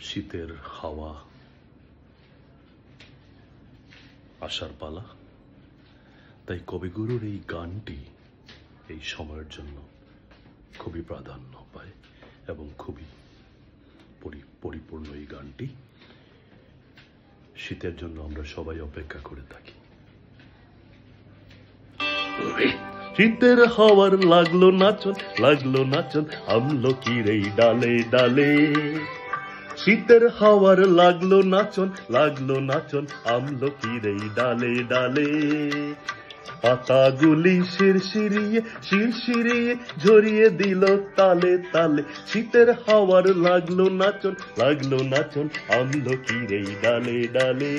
শীতের হাওয়া আসার পালা। তাই কবিগুরুর এই গানটি এই সময়ের জন্য খুবই প্রাধান্য পায় এবং খুবই পরিপূর্ণ। এই গানটি শীতের জন্য আমরা সবাই অপেক্ষা করে থাকি। শীতের হাওয়ার লাগলো নাচন আমলকির এই ডালে ডালে। শীতের হাওয়ার লাগলো নাচন আমলকির এই ডালে ডালে। পাতাগুলি শিরশিরিয়ে ঝরিয়ে দিল তালে তালে। শীতের হাওয়ার লাগলো নাচন আমলকির এই ডালে ডালে।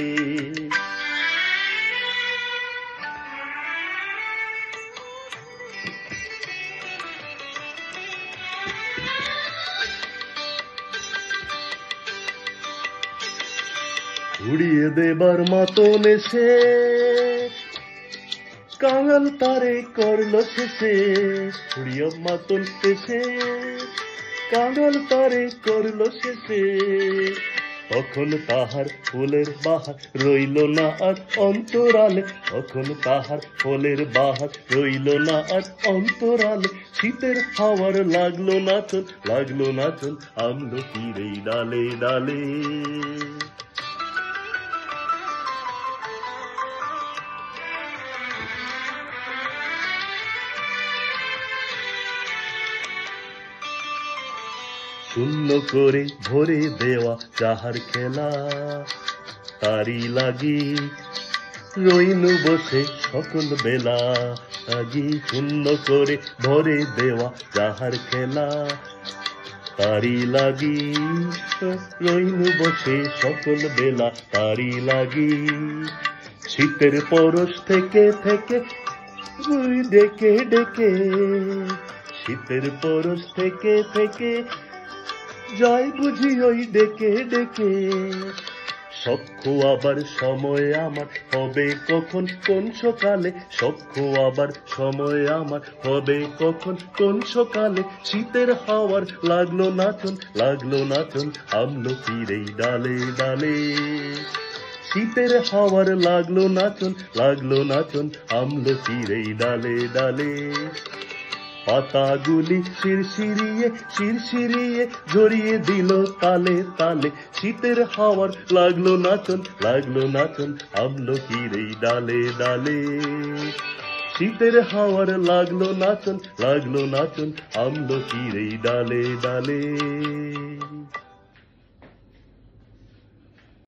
উড়িয়ে দেবার মতন এসে কাঙাল তারে করলো শেষে। উড়িয়ে মতন এসে কাঙাল তারে করলো শেষে। তখন তাহার ফুলের বাহার রইল না আর অন্তরালে। তখন তাহার ফুলের বাহার রইল না আর অন্তরালে। শীতের হাওয়ার লাগলো নাচন আমলকির এই ডালে ডালে। শূন্য করে ভরে দেওয়া যাহার খেলা, তারি লাগি রইনু বসে সকল বেলা। আগি শূন্য করে ভরে দেওয়া যাহার খেলা, তারি লাগি রইনু বসে সকল বেলা। তারি লাগি শীতের পরশ থেকে থেকে ডেকে ডেকে। শীতের পরশ থেকে থেকে যাই বুঝি ওই ডেকে ডেকে। সখ্য আবার সময় আমার হবে কখন কোন সকালে। সখ্য আবার সময় আমার হবে কখন কোন সকালে। শীতের হাওয়ার লাগলো নাচন আমলকির এই ডালে ডালে। শীতের হাওয়ার লাগলো নাচন আমলকির এই ডালে ডালে। পাতাগুলি শিরশিরিয়ে ঝরিয়ে দিল তালে তালে। শীতের হাওয়ার লাগলো নাচন আমলকির এই ডালে ডালে। শীতের হাওয়ার লাগলো নাচন আমলকির এই ডালে ডালে।